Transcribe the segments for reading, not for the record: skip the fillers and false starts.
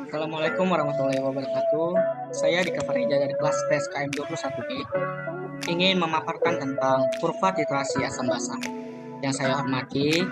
Assalamualaikum warahmatullahi wabarakatuh. Saya Dika Farija dari kelas PSKM 21B ingin memaparkan tentang kurva titrasi asam basa. Yang saya hormati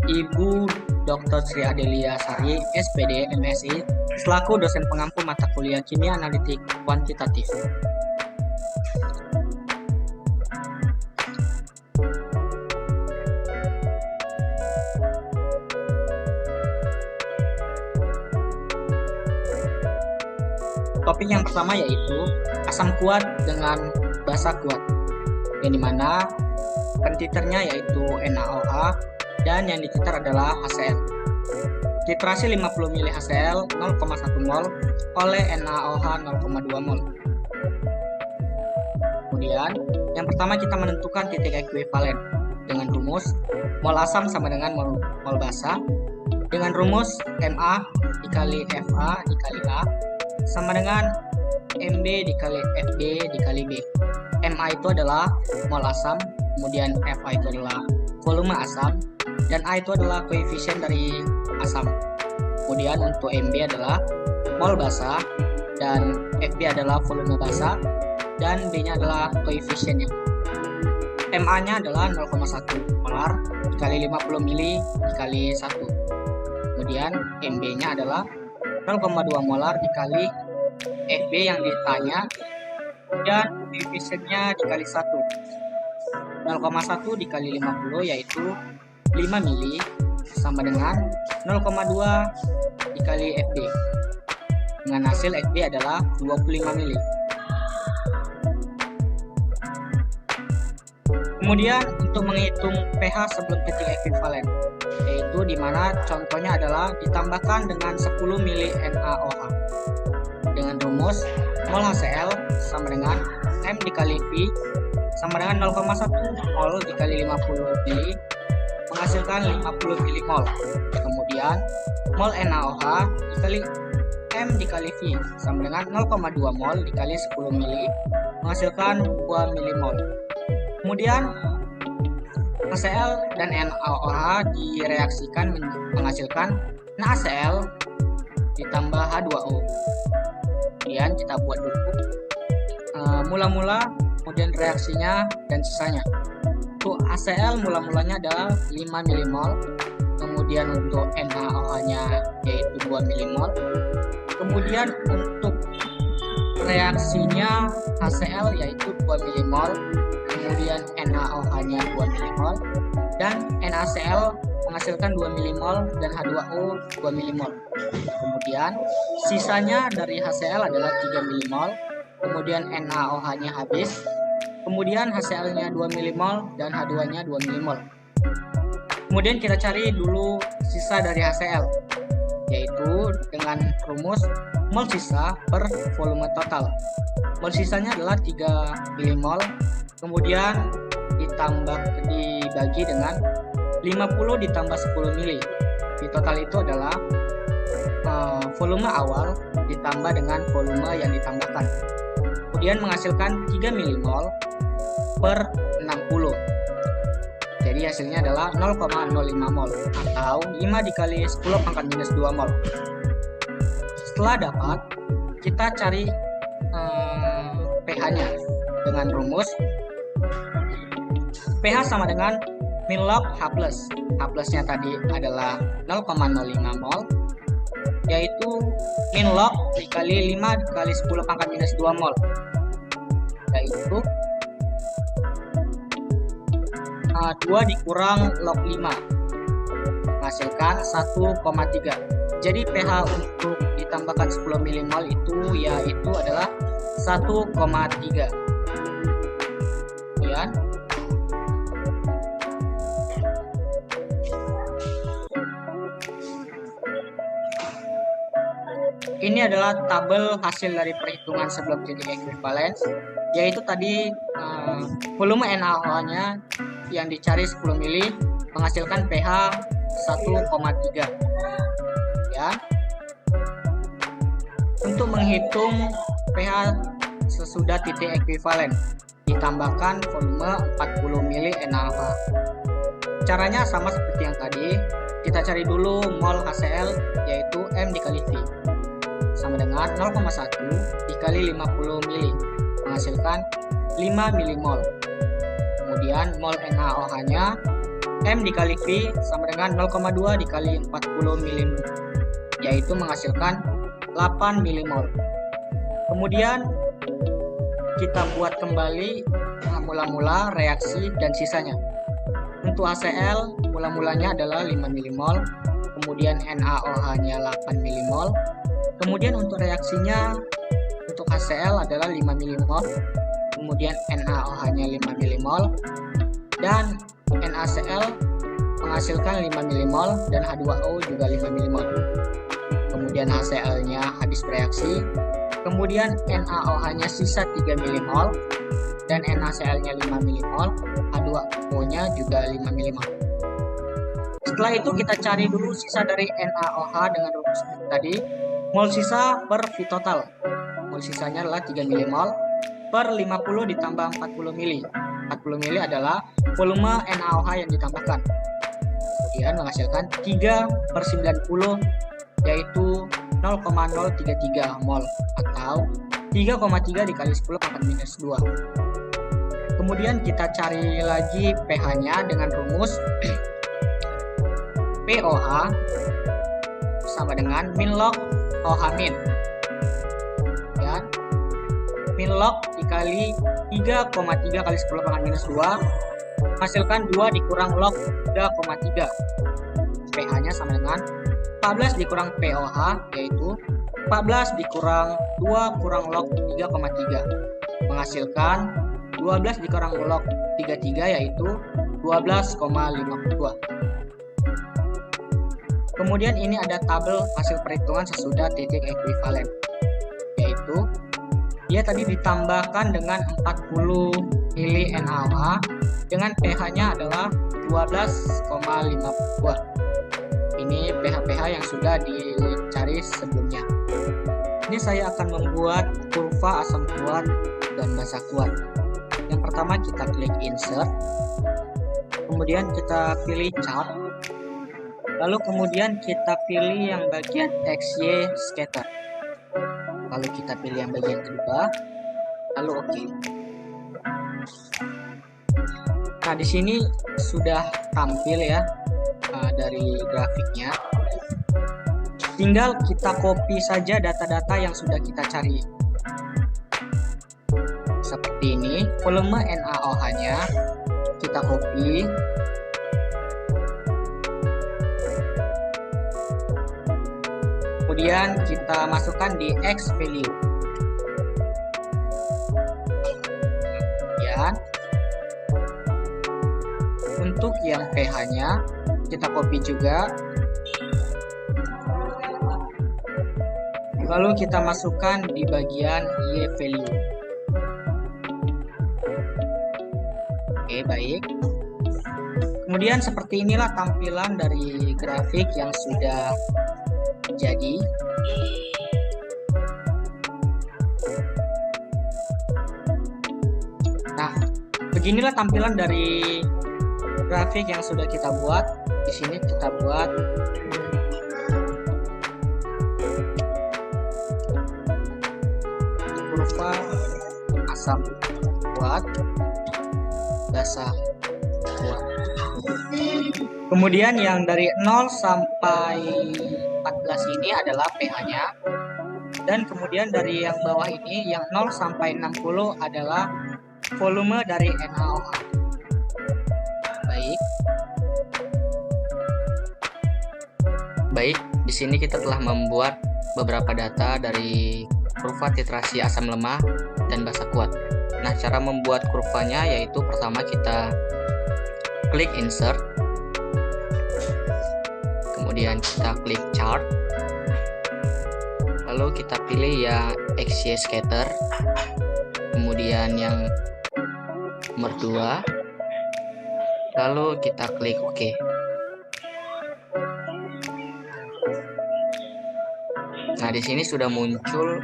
Ibu Dr. Sri Adelia Sari, SPD, MSI, selaku dosen pengampu mata kuliah Kimia Analitik Kuantitatif. Topik yang pertama yaitu asam kuat dengan basa kuat, yang dimana pentiternya yaitu NaOH dan yang dititer adalah HCl. Titrasi 50 ml HCl 0,1 mol oleh NaOH 0,2 mol. Kemudian yang pertama kita menentukan titik ekuivalen dengan rumus mol asam sama dengan mol basa dengan rumus Ma dikali Fa dikali A sama dengan Mb dikali Fb dikali B. Ma itu adalah mol asam, kemudian Fa itu adalah volume asam, dan A itu adalah koefisien dari asam. Kemudian untuk Mb adalah mol basa, dan Fb adalah volume basa, dan B nya adalah koefisiennya. Ma nya adalah 0,1 molar dikali 50 mili dikali 1. Kemudian Mb nya adalah 0,2 molar dikali Fb yang ditanya, dan koefisiennya dikali 1. 0,1 dikali 50 yaitu 5 mili sama dengan 0,2 dikali Fb. Dengan hasil Fb adalah 25 mili. Kemudian untuk menghitung pH sebelum titik ekuivalen, yaitu dimana contohnya adalah ditambahkan dengan 10 mili NaOH dengan rumus mol HCl sama dengan M dikali V sama dengan 0,1 mol dikali 50 mili menghasilkan 50 milimol. Kemudian mol NaOH dikali M dikali V sama dengan 0,2 mol dikali 10 mili menghasilkan 2 milimol. Kemudian HCl dan NaOH direaksikan menghasilkan NaCl ditambah H2O. Kemudian kita buat dulu mula-mula, kemudian reaksinya dan sisanya. Untuk HCl mula-mulanya adalah 5 milimol, kemudian untuk NaOH-nya yaitu 2 milimol. Kemudian untuk reaksinya HCl yaitu 2 milimol, kemudian NaOH-nya 2 milimol, dan NaCl menghasilkan 2 milimol dan H2O 2 milimol. Kemudian sisanya dari HCl adalah 3 milimol, kemudian NaOH-nya habis, kemudian HCl-nya 2 milimol dan H2-nya 2 milimol. Kemudian kita cari dulu sisa dari HCl, yaitu dengan rumus mol sisa per volume total. Mol sisanya adalah 3 milimol, kemudian dibagi dengan 50 ditambah 10 mili. Di total itu adalah volume awal ditambah dengan volume yang ditambahkan. Kemudian menghasilkan 3 milimol per 60. Jadi hasilnya adalah 0,05 mol atau 5 dikali 10 pangkat minus 2 mol. Setelah dapat, kita cari pH-nya dengan rumus pH sama dengan min log H+. H+-nya tadi adalah 0,05 mol, yaitu min log dikali 5 dikali 10 pangkat minus 2 mol, yaitu 2 dikurang log 5 menghasilkan 1,3. Jadi pH untuk ditambahkan 10 milimol itu yaitu adalah 1,3. Kemudian ini adalah tabel hasil dari perhitungan sebelum titik ekuivalen, yaitu tadi volume NaOH-nya yang dicari 10 mili menghasilkan pH 1,3. Ya. Untuk menghitung pH sesudah titik ekuivalen, ditambahkan volume 40 mili NaOH. Caranya sama seperti yang tadi, kita cari dulu mol HCl yaitu M dikali V. sama dengan 0,1 dikali 50 mili menghasilkan 5 milimol. Kemudian mol NaOH-nya M dikali V sama dengan 0,2 dikali 40 milimol, yaitu menghasilkan 8 milimol. Kemudian kita buat kembali mula-mula reaksi dan sisanya. Untuk HCl mula-mulanya adalah 5 milimol, kemudian NaOH-nya 8 milimol. Kemudian untuk reaksinya untuk HCl adalah 5 milimol, kemudian NaOH-nya 5 milimol, dan NaCl menghasilkan 5 milimol dan H2O juga 5 milimol. Kemudian HCl-nya habis bereaksi, kemudian NaOH-nya sisa 3 milimol dan NaCl-nya 5 milimol, H2O-nya juga 5 milimol. Setelah itu kita cari dulu sisa dari NaOH dengan rumus tadi, mol sisa per V total. Mol sisanya adalah 3 milimol per 50 ditambah 40 mili. 40 mili adalah volume NaOH yang ditambahkan. Kemudian menghasilkan 3/90, yaitu 0,033 mol atau 3,3 dikali 10 pangkat minus 2. Kemudian kita cari lagi pH-nya dengan rumus POH sama dengan min log OH min. Ya. Min log dikali 3,3 kali 10 pangkat minus 2 menghasilkan 2 dikurang log 3,3. pH-nya sama dengan 14 dikurang POH, yaitu 14 dikurang 2 kurang log 3,3 menghasilkan 12 dikurang log 33, yaitu 12,52. Kemudian ini ada tabel hasil perhitungan sesudah titik ekuivalen, yaitu dia tadi ditambahkan dengan 40 mili NaOH dengan pH-nya adalah 12,52. Ini pH-pH yang sudah dicari sebelumnya. Ini saya akan membuat kurva asam kuat dan basa kuat. Yang pertama kita klik insert, kemudian kita pilih chart, lalu kemudian kita pilih yang bagian XY scatter, lalu kita pilih yang bagian kedua, lalu oke. Nah, di sini sudah tampil ya dari grafiknya. Tinggal kita copy saja data-data yang sudah kita cari. Seperti ini, volume NaOH-nya kita copy. Kemudian kita masukkan di X value. Kemudian untuk yang pH-nya kita copy juga. Lalu kita masukkan di bagian Y value. Oke, baik. Kemudian seperti inilah tampilan dari grafik yang sudah jadi. Nah, beginilah tampilan dari grafik yang sudah kita buat. Di sini kita buat kurva asam kuat, basa kuat. Kemudian yang dari 0 sampai 14 ini adalah pH-nya. Dan kemudian dari yang bawah ini, yang 0 sampai 60 adalah volume dari NaOH. Baik, di sini kita telah membuat beberapa data dari kurva titrasi asam lemah dan basa kuat. Nah, cara membuat kurvanya yaitu pertama kita klik insert, kemudian kita klik chart, lalu kita pilih ya XY scatter, kemudian yang nomor 2, lalu kita klik OK. Nah, di sini sudah muncul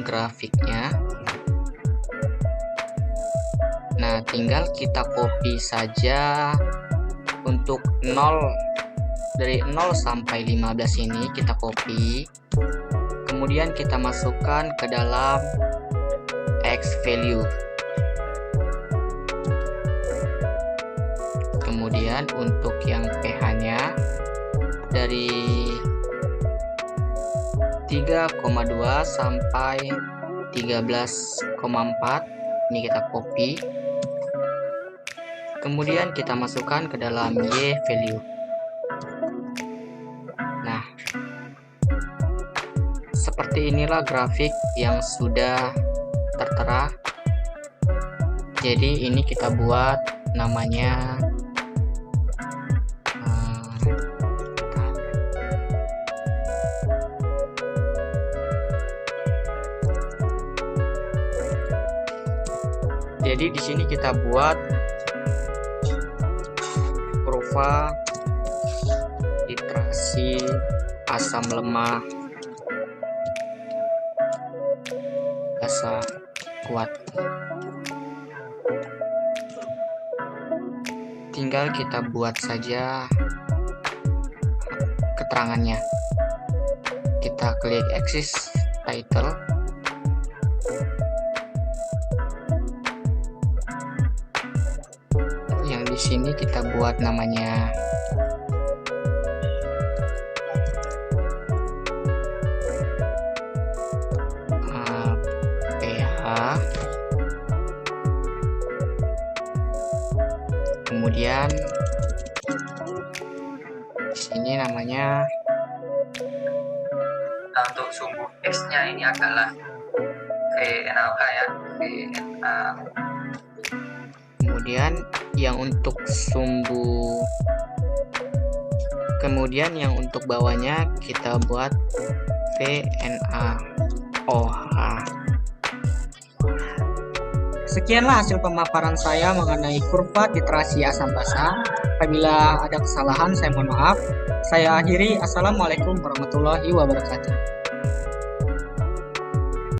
grafiknya. Nah, tinggal kita copy saja untuk 0 dari 0 sampai 15 ini kita copy. Kemudian kita masukkan ke dalam X value. Kemudian untuk yang pH-nya dari 3,2 sampai 13,4, ini kita copy. Kemudian kita masukkan ke dalam Y value. Nah, seperti inilah grafik yang sudah tertera. Jadi ini kita buat namanya jadi di sini kita buat kurva titrasi asam lemah basa kuat. Tinggal kita buat saja keterangannya. Kita klik Axis Title. Yang di sini kita buat namanya pH. Kemudian di sini namanya untuk sumbu X-nya ini adalah VNaOH ya, VNA. Kemudian yang untuk sumbu, kemudian yang untuk bawahnya kita buat VNaOH. Sekianlah hasil pemaparan saya mengenai kurva titrasi asam basa. Apabila ada kesalahan, saya mohon maaf. Saya akhiri. Assalamualaikum warahmatullahi wabarakatuh.